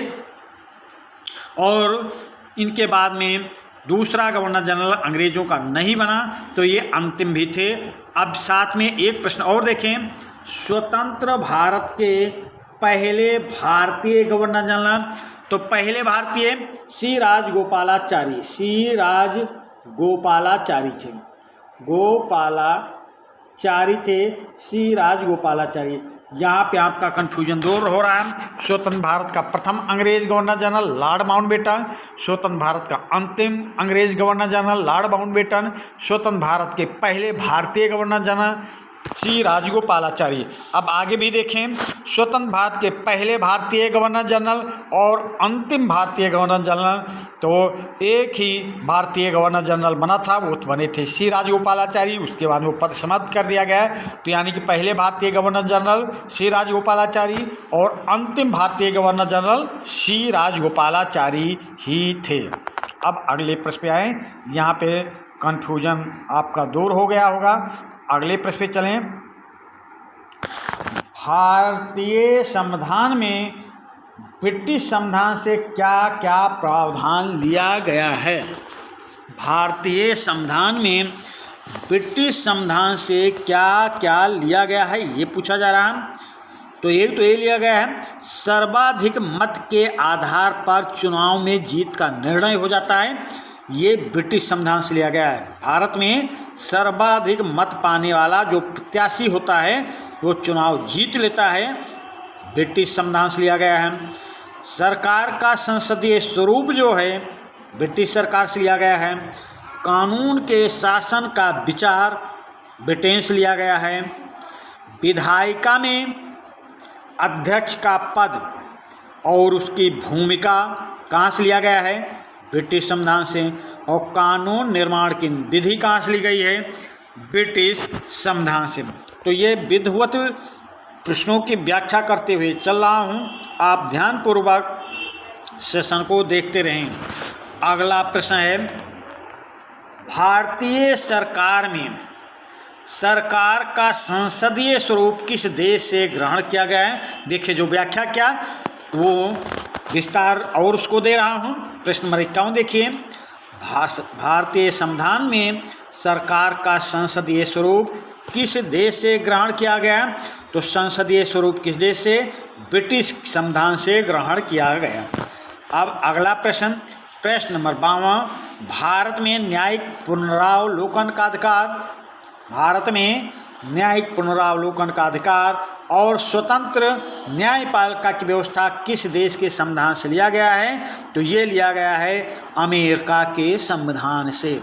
और इनके बाद में दूसरा गवर्नर जनरल अंग्रेजों का नहीं बना तो ये अंतिम भी थे। अब साथ में एक प्रश्न और देखें, स्वतंत्र भारत के पहले भारतीय गवर्नर जनरल, तो पहले भारतीय सी राजगोपालाचारी, सी राजगोपालाचारी थे, गोपालाचारी थे, सी राजगोपालाचारी। यहाँ पे आपका कन्फ्यूजन दूर हो रहा है। स्वतंत्र भारत का प्रथम अंग्रेज गवर्नर जनरल लॉर्ड माउंटबेटन, स्वतंत्र भारत का अंतिम अंग्रेज गवर्नर जनरल लॉर्ड माउंटबेटन, स्वतंत्र भारत के पहले भारतीय गवर्नर जनरल सी राजगोपालाचारी। अब आगे भी देखें, स्वतंत्र भारत के पहले भारतीय गवर्नर जनरल और अंतिम भारतीय गवर्नर जनरल, तो एक ही भारतीय गवर्नर जनरल बना था, वो बने थे सी राजगोपालाचारी। उसके बाद वो पद समाप्त कर दिया गया। तो यानी कि पहले भारतीय गवर्नर जनरल सी राजगोपालाचारी और अंतिम भारतीय गवर्नर जनरल सी राजगोपालाचारी ही थे। अब अगले प्रश्न पे आए, यहाँ पे कन्फ्यूजन आपका दूर हो गया होगा। अगले प्रश्न पे चलें। भारतीय संविधान में ब्रिटिश संविधान से क्या क्या प्रावधान लिया गया है? भारतीय संविधान में ब्रिटिश संविधान से क्या क्या लिया गया है, ये पूछा जा रहा है। तो एक तो ये लिया गया है, सर्वाधिक मत के आधार पर चुनाव में जीत का निर्णय हो जाता है। ये ब्रिटिश संविधान से लिया गया है। भारत में सर्वाधिक मत पाने वाला जो प्रत्याशी होता है वो चुनाव जीत लेता है, ब्रिटिश संविधान से लिया गया है। सरकार का संसदीय स्वरूप जो है ब्रिटिश सरकार से लिया गया है। कानून के शासन का विचार ब्रिटेन से लिया गया है। विधायिका में अध्यक्ष का पद और उसकी भूमिका कहाँ से लिया गया है? ब्रिटिश संविधान से। और कानून निर्माण की विधि कहाँ से ली गई है? ब्रिटिश संविधान से। तो ये विधिवत प्रश्नों की व्याख्या करते हुए चल रहा हूँ, आप ध्यानपूर्वक सेशन को देखते रहें। अगला प्रश्न है, भारतीय सरकार में सरकार का संसदीय स्वरूप किस देश से ग्रहण किया गया है? देखिए, जो व्याख्या क्या वो विस्तार और उसको दे रहा हूँ। प्रश्न नंबर 51 देखिए, भारतीय संविधान में सरकार का संसदीय स्वरूप किस देश से ग्रहण किया गया? तो संसदीय स्वरूप किस देश से? ब्रिटिश संविधान से ग्रहण किया गया। अब अगला प्रश्न, प्रश्न नंबर 52, भारत में न्यायिक पुनरावलोकन का अधिकार, भारत में न्यायिक पुनरावलोकन का अधिकार और स्वतंत्र न्यायपालिका की व्यवस्था किस देश के संविधान से लिया गया है? तो ये लिया गया है अमेरिका के संविधान से।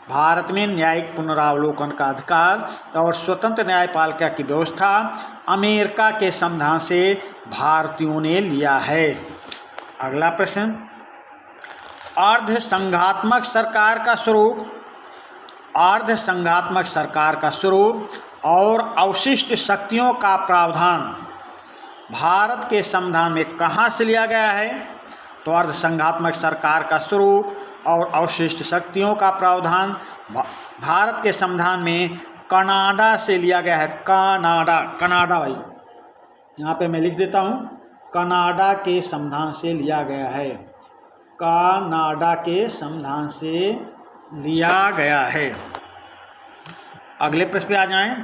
भारत में न्यायिक पुनरावलोकन का अधिकार और स्वतंत्र न्यायपालिका की व्यवस्था अमेरिका के संविधान से भारतीयों ने लिया है। अगला प्रश्न, अर्ध संघात्मक सरकार का स्वरूप, अर्ध संघात्मक सरकार का स्वरूप और अवशिष्ट शक्तियों का प्रावधान भारत के संविधान में कहाँ से लिया गया है? तो अर्ध संघात्मक सरकार का स्वरूप और अवशिष्ट शक्तियों का प्रावधान भारत के संविधान में कनाडा से लिया गया है। कनाडा, कनाडा भाई यहाँ पे मैं लिख देता हूँ, कनाडा के संविधान से लिया गया है, कनाडा के संविधान से लिया गया है। अगले प्रश्न पे आ जाएं,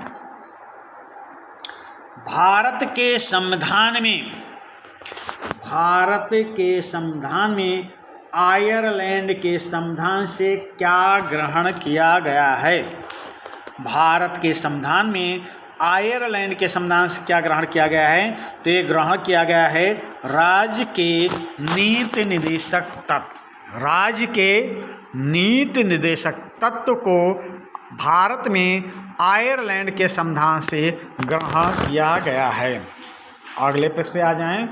भारत के संविधान में, भारत के संविधान में आयरलैंड के संविधान से क्या ग्रहण किया गया है? भारत के संविधान में आयरलैंड के संविधान से क्या ग्रहण किया गया है? तो ये ग्रहण किया गया है राज्य के नीति निर्देशक तत्व, राज्य के नीति निर्देशक तत्व को भारत में आयरलैंड के संविधान से ग्रहण किया गया है। अगले प्रश्न पे आ जाएं,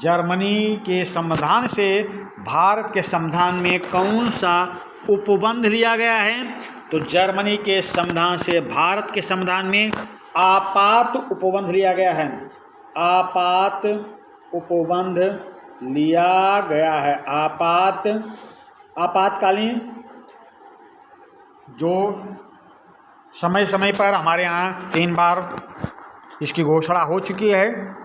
जर्मनी के संविधान से भारत के संविधान में कौन सा उपबंध लिया गया है? तो जर्मनी के संविधान से भारत के संविधान में आपात उपबंध लिया गया है, आपात उपबंध लिया गया है। आपातकालीन जो समय समय पर हमारे यहाँ 3 बार इसकी घोषणा हो चुकी है।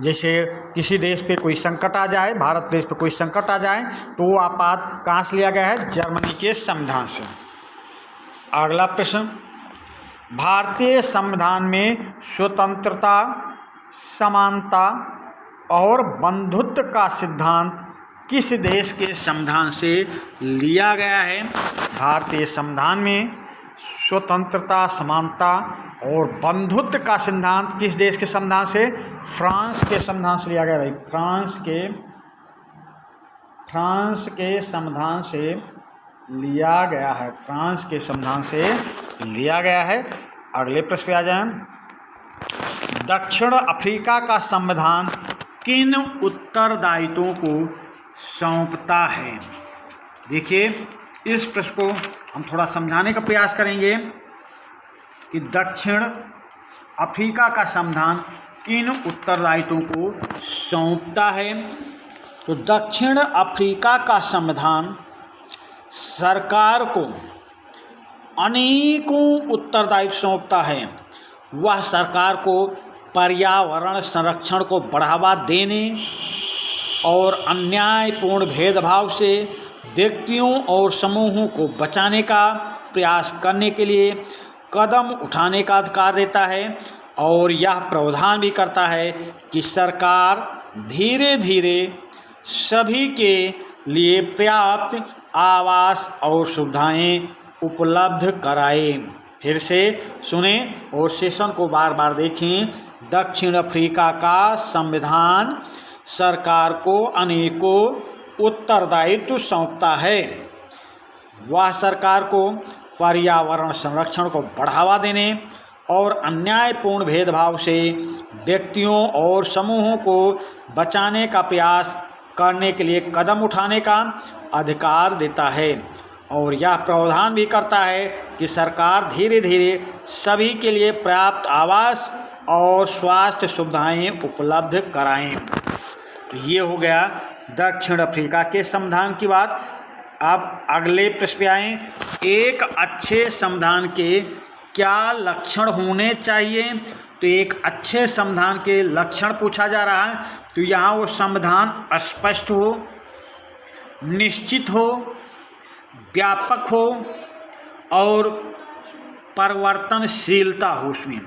जैसे किसी देश पे कोई संकट आ जाए, भारत देश पे कोई संकट आ जाए, तो वो आपात कहाँ से लिया गया है? जर्मनी के संविधान से। अगला प्रश्न, भारतीय संविधान में स्वतंत्रता, समानता और बंधुत्व का सिद्धांत किस देश के संविधान से लिया गया है? भारतीय संविधान में स्वतंत्रता, समानता और बंधुत्व का सिद्धांत किस देश के संविधान से? फ्रांस के संविधान से लिया गया भाई, फ्रांस के संविधान से लिया गया है, फ्रांस के संविधान से लिया गया है। अगले प्रश्न पे आ जाएं, दक्षिण अफ्रीका का संविधान किन उत्तरदायित्वों को सौंपता है? देखिए, इस प्रश्न को हम थोड़ा समझाने का प्रयास करेंगे कि दक्षिण अफ्रीका का संविधान किन उत्तरदायित्वों को सौंपता है। तो दक्षिण अफ्रीका का संविधान सरकार को अनेकों उत्तरदायित्व सौंपता है। वह सरकार को पर्यावरण संरक्षण को बढ़ावा देने और अन्यायपूर्ण भेदभाव से व्यक्तियों और समूहों को बचाने का प्रयास करने के लिए कदम उठाने का अधिकार देता है और यह प्रावधान भी करता है कि सरकार धीरे धीरे सभी के लिए पर्याप्त आवास और सुविधाएं उपलब्ध कराए। फिर से सुने और सेशन को बार बार देखें। दक्षिण अफ्रीका का संविधान सरकार को अनेकों उत्तरदायित्व सौंपता है। वह सरकार को पर्यावरण संरक्षण को बढ़ावा देने और अन्यायपूर्ण भेदभाव से व्यक्तियों और समूहों को बचाने का प्रयास करने के लिए कदम उठाने का अधिकार देता है और यह प्रावधान भी करता है कि सरकार धीरे धीरे सभी के लिए पर्याप्त आवास और स्वास्थ्य सुविधाएं उपलब्ध कराएं। तो ये हो गया दक्षिण अफ्रीका के संविधान की बात। अब अगले प्रश्न पे आएँ। एक अच्छे संविधान के क्या लक्षण होने चाहिए? तो एक अच्छे संविधान के लक्षण पूछा जा रहा है। तो यहाँ वो संविधान स्पष्ट हो, निश्चित हो, व्यापक हो और परिवर्तनशीलता हो, उसमें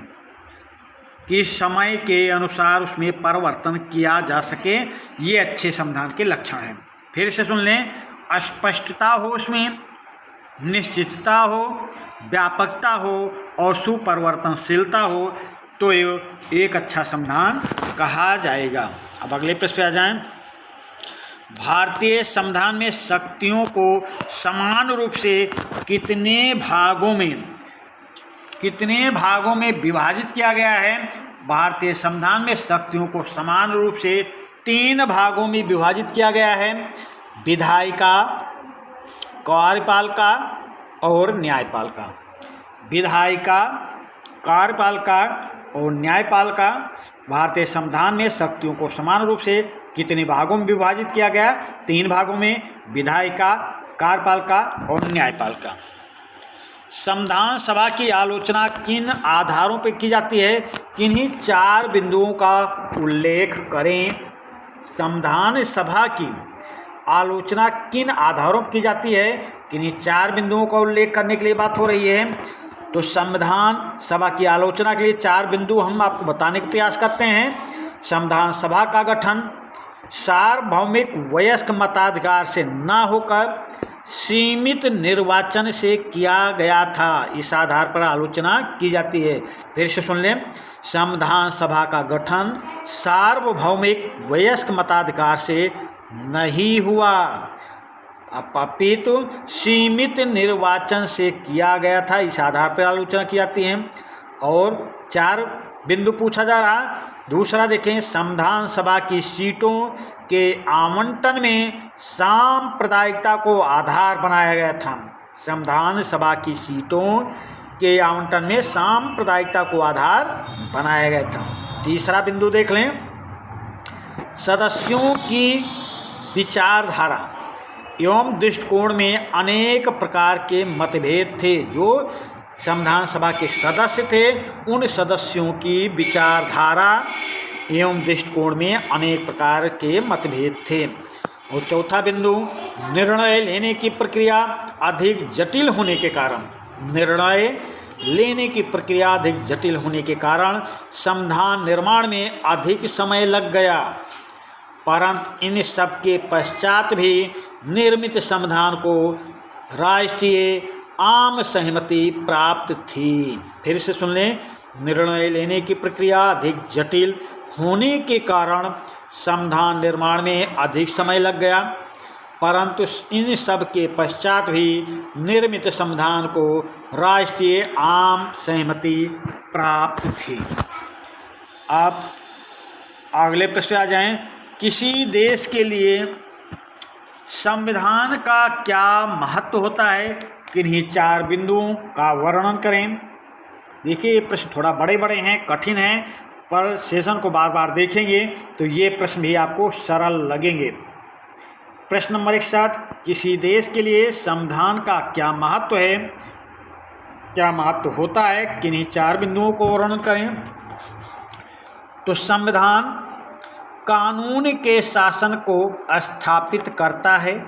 कि समय के अनुसार उसमें परिवर्तन किया जा सके। ये अच्छे संविधान के लक्षण हैं। फिर से सुन लें। स्पष्टता हो, उसमें निश्चितता हो, व्यापकता हो और सुपरिवर्तनशीलता हो, तो ये एक अच्छा संविधान कहा जाएगा। अब अगले प्रश्न पे आ जाएं। भारतीय संविधान में शक्तियों को समान रूप से कितने भागों में विभाजित किया गया है? भारतीय संविधान में शक्तियों को समान रूप से 3 भागों में विभाजित किया गया है। विधायिका, कार्यपालिका और न्यायपालिका। विधायिका, कार्यपालिका और न्यायपालिका। भारतीय संविधान में शक्तियों को समान रूप से कितने भागों में विभाजित किया गया? 3 भागों में, विधायिका, कार्यपालिका और न्यायपालिका। संविधान सभा की आलोचना किन आधारों पर की जाती है? किन्हीं 4 बिंदुओं का उल्लेख करें। संविधान सभा की आलोचना किन आधारों पर की जाती है? किन्हीं 4 बिंदुओं का उल्लेख करने के लिए बात हो रही है। तो संविधान सभा की आलोचना के लिए 4 बिंदु हम आपको बताने का प्रयास करते हैं। संविधान सभा का गठन सार्वभौमिक वयस्क मताधिकार से न होकर सीमित निर्वाचन से किया गया था। इस आधार पर आलोचना की जाती है। फिर से सुन लें। संविधान सभा का गठन सार्वभौमिक वयस्क मताधिकार से नहीं हुआ, अपितु सीमित निर्वाचन से किया गया था। इस आधार पर आलोचना की जाती है। और 4 बिंदु पूछा जा रहा। दूसरा देखें। संविधान सभा की सीटों के आवंटन में सांप्रदायिकता को आधार बनाया गया था। संविधान सभा की सीटों के आवंटन में सांप्रदायिकता को आधार बनाया गया था। तीसरा बिंदु देख लें। सदस्यों की विचारधारा एवं दृष्टिकोण में अनेक प्रकार के मतभेद थे। जो संविधान सभा के सदस्य थे, उन सदस्यों की विचारधारा एवं दृष्टिकोण में अनेक प्रकार के मतभेद थे। और चौथा बिंदु। निर्णय लेने की प्रक्रिया अधिक जटिल होने के कारण संविधान निर्माण में अधिक समय लग गया, परंतु इन सब के पश्चात भी निर्मित संविधान को राष्ट्रीय आम सहमति प्राप्त थी। फिर से सुन लें। निर्णय लेने की प्रक्रिया अधिक जटिल होने के कारण संविधान निर्माण में अधिक समय लग गया, परंतु इन सब के पश्चात भी निर्मित संविधान को राष्ट्रीय आम सहमति प्राप्त थी। अब अगले प्रश्न आ जाएं। किसी देश के लिए संविधान का क्या महत्व होता है? किन्हीं 4 बिंदुओं का वर्णन करें। देखिए, ये प्रश्न थोड़ा बड़े हैं, कठिन हैं, पर सेशन को बार बार देखेंगे तो ये प्रश्न भी आपको सरल लगेंगे। प्रश्न नंबर 61। किसी देश के लिए संविधान का क्या महत्व है, क्या महत्व होता है? किन्हीं 4 बिंदुओं को वर्णन करें। तो संविधान कानून के शासन को स्थापित करता है।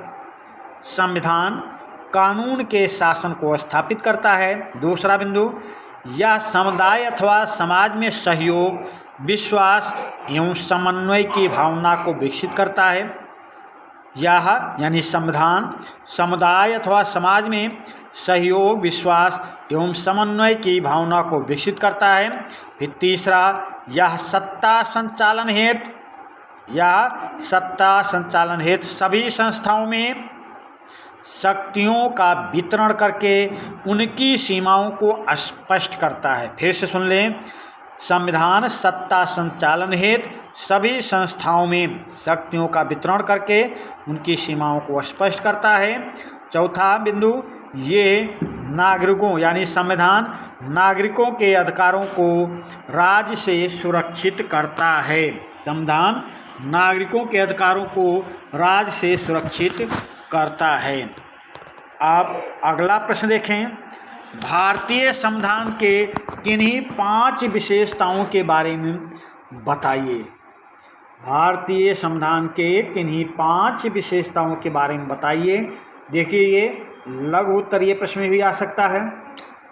संविधान कानून के शासन को स्थापित करता है। दूसरा बिंदु। यह समुदाय अथवा समाज में सहयोग, विश्वास एवं समन्वय की भावना को विकसित करता है। यह यानी संविधान समुदाय अथवा समाज में सहयोग, विश्वास एवं समन्वय की भावना को विकसित करता है। फिर तीसरा। यह सत्ता संचालन हेतु सभी संस्थाओं में शक्तियों का वितरण करके उनकी सीमाओं को स्पष्ट करता है। फिर से सुन लें। संविधान सत्ता संचालन हेतु सभी संस्थाओं में शक्तियों का वितरण करके उनकी सीमाओं को स्पष्ट करता है। चौथा बिंदु, ये नागरिकों यानी संविधान नागरिकों के अधिकारों को राज्य से सुरक्षित करता है। संविधान नागरिकों के अधिकारों को राज्य से सुरक्षित करता है। आप अगला प्रश्न देखें। भारतीय संविधान के किन्हीं 5 विशेषताओं के बारे में बताइए। भारतीय संविधान के किन्हीं 5 विशेषताओं के बारे में बताइए। देखिए, ये लघु उत्तरीय प्रश्न में भी आ सकता है,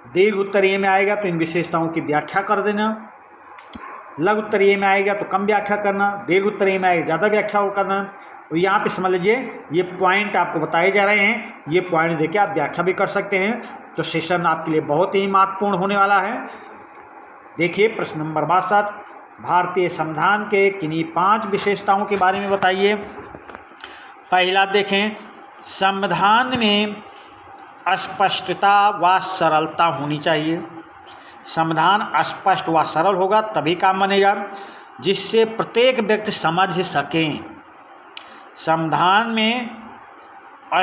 दीर्घ उत्तरीय में आएगा तो इन विशेषताओं की व्याख्या कर देना, लघु उत्तरीय में आएगा तो कम व्याख्या करना, दीर्घ उत्तरीय में आएगा ज़्यादा व्याख्या करना। और यहाँ पे समझ लीजिए ये पॉइंट आपको बताए जा रहे हैं, ये पॉइंट देके आप व्याख्या भी कर सकते हैं। तो सेशन आपके लिए बहुत ही महत्वपूर्ण होने वाला है। देखिए प्रश्न नंबर 62, भारतीय संविधान के किन्हीं 5 विशेषताओं के बारे में बताइए। पहला देखें, संविधान में स्पष्टता व सरलता होनी चाहिए। संविधान स्पष्ट व सरल होगा तभी काम बनेगा, जिससे प्रत्येक व्यक्ति समझ सकें। संविधान में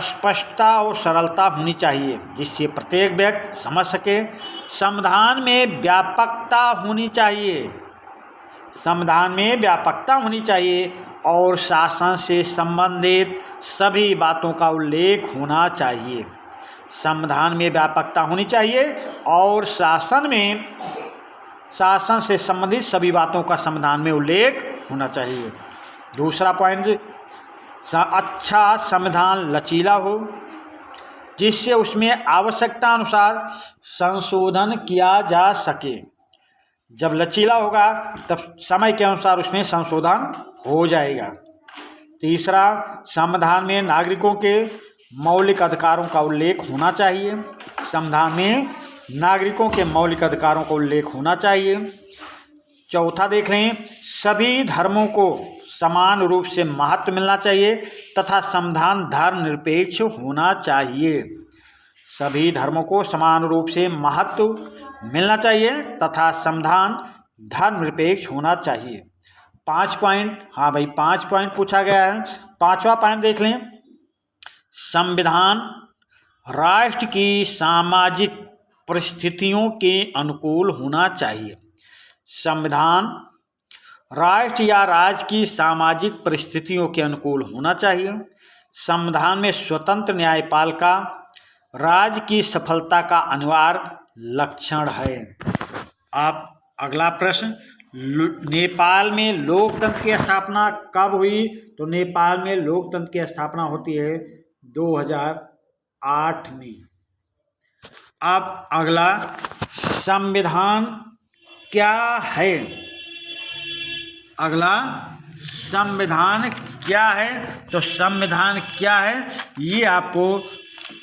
स्पष्टता और सरलता होनी चाहिए जिससे प्रत्येक व्यक्ति समझ सके। संविधान में व्यापकता होनी चाहिए, संविधान में व्यापकता होनी चाहिए और शासन से संबंधित सभी बातों का उल्लेख होना चाहिए। संविधान में व्यापकता होनी चाहिए और शासन से संबंधित सभी बातों का संविधान में उल्लेख होना चाहिए। दूसरा पॉइंट, अच्छा संविधान लचीला हो जिससे उसमें आवश्यकता अनुसार संशोधन किया जा सके। जब लचीला होगा तब समय के अनुसार उसमें संशोधन हो जाएगा। तीसरा, संविधान में नागरिकों के मौलिक अधिकारों का उल्लेख होना चाहिए। संविधान में नागरिकों के मौलिक अधिकारों का उल्लेख होना चाहिए। चौथा देख लें, सभी धर्मों को समान रूप से महत्व मिलना चाहिए तथा संविधान धर्मनिरपेक्ष होना चाहिए। सभी धर्मों को समान रूप से महत्व मिलना चाहिए तथा संविधान धर्मनिरपेक्ष होना चाहिए। 5 पॉइंट, हाँ भाई 5 पॉइंट पूछा गया है। 5वां पॉइंट देख लें, संविधान राष्ट्र की सामाजिक परिस्थितियों के अनुकूल होना चाहिए। संविधान राष्ट्र या राज्य की सामाजिक परिस्थितियों के अनुकूल होना चाहिए। संविधान में स्वतंत्र न्यायपालिका राज्य की सफलता का अनिवार्य लक्षण है। अब अगला प्रश्न, नेपाल में लोकतंत्र की स्थापना कब हुई? तो नेपाल में लोकतंत्र की स्थापना होती है 2008 में। अब अगला, संविधान क्या है? अगला, संविधान क्या है? तो संविधान क्या है ये आपको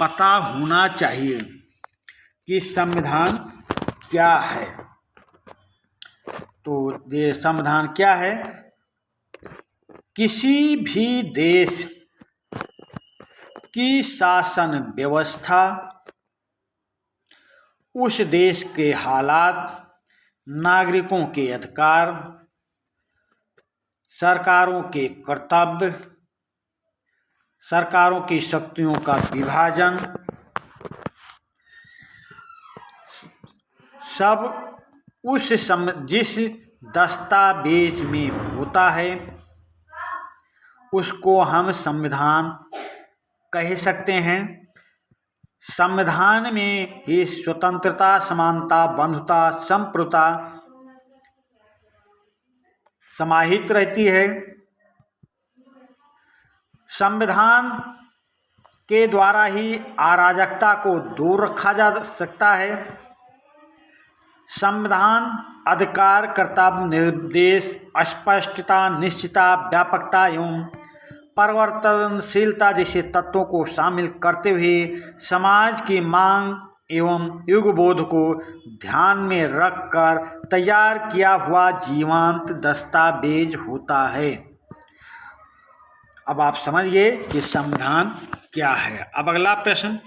पता होना चाहिए कि संविधान क्या है। तो ये संविधान क्या है? किसी भी देश की शासन व्यवस्था, उस देश के हालात, नागरिकों के अधिकार, सरकारों के कर्तव्य, सरकारों की शक्तियों का विभाजन, सब जिस दस्तावेज में होता है उसको हम संविधान कह सकते हैं। संविधान में ये स्वतंत्रता, समानता, बंधुता, संप्रभुता समाहित रहती है। संविधान के द्वारा ही अराजकता को दूर रखा जा सकता है। संविधान अधिकार, कर्तव्य, निर्देश, स्पष्टता, निश्चितता, व्यापकता एवं परिवर्तनशीलता जैसे तत्वों को शामिल करते हुए समाज की मांग एवं युगबोध को ध्यान में रखकर तैयार किया हुआ जीवंत दस्तावेज होता है। अब आप समझ गए कि संविधान क्या है। अब अगला प्रश्न,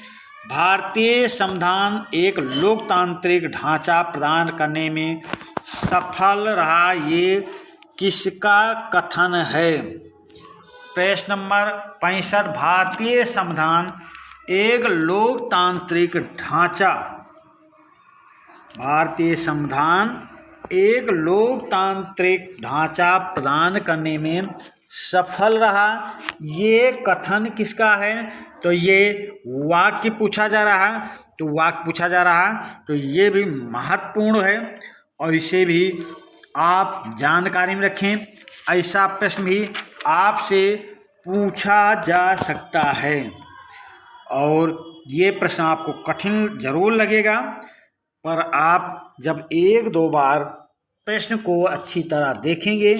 भारतीय संविधान एक लोकतांत्रिक ढांचा प्रदान करने में सफल रहा, ये किसका कथन है? प्रश्न नंबर 65, भारतीय संविधान एक लोकतांत्रिक ढांचा, भारतीय संविधान एक लोकतांत्रिक ढांचा प्रदान करने में सफल रहा, ये कथन किसका है? तो ये वाक्य पूछा जा रहा है, तो वाक्य पूछा जा रहा है, तो ये भी महत्वपूर्ण है और इसे भी आप जानकारी में रखें। ऐसा प्रश्न भी आपसे पूछा जा सकता है और ये प्रश्न आपको कठिन जरूर लगेगा, पर आप जब एक दो बार प्रश्न को अच्छी तरह देखेंगे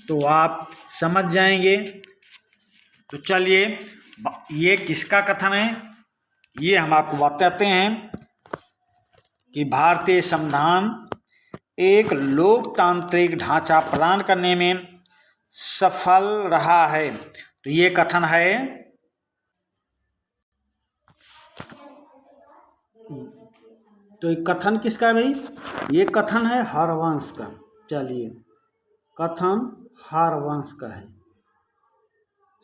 तो आप समझ जाएंगे। तो चलिए, ये किसका कथन है ये हम आपको बताते हैं कि भारतीय संविधान एक लोकतांत्रिक ढांचा प्रदान करने में सफल रहा है। तो ये कथन है, तो कथन किसका है भाई? ये कथन है हरवंश का। चलिए, कथन हरवंश का है,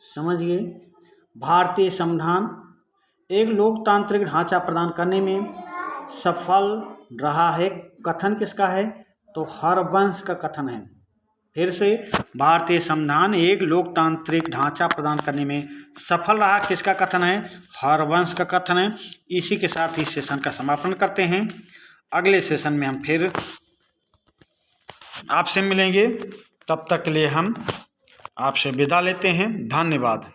समझ गए। भारतीय संविधान एक लोकतांत्रिक ढांचा प्रदान करने में सफल रहा है, कथन किसका है? तो हरवंश का कथन है। फिर से, भारतीय संविधान एक लोकतांत्रिक ढांचा प्रदान करने में सफल रहा, किसका कथन है? हरवंश का कथन है। इसी के साथ इस सेशन का समापन करते हैं। अगले सेशन में हम फिर आपसे मिलेंगे, तब तक के लिए हम आपसे विदा लेते हैं। धन्यवाद।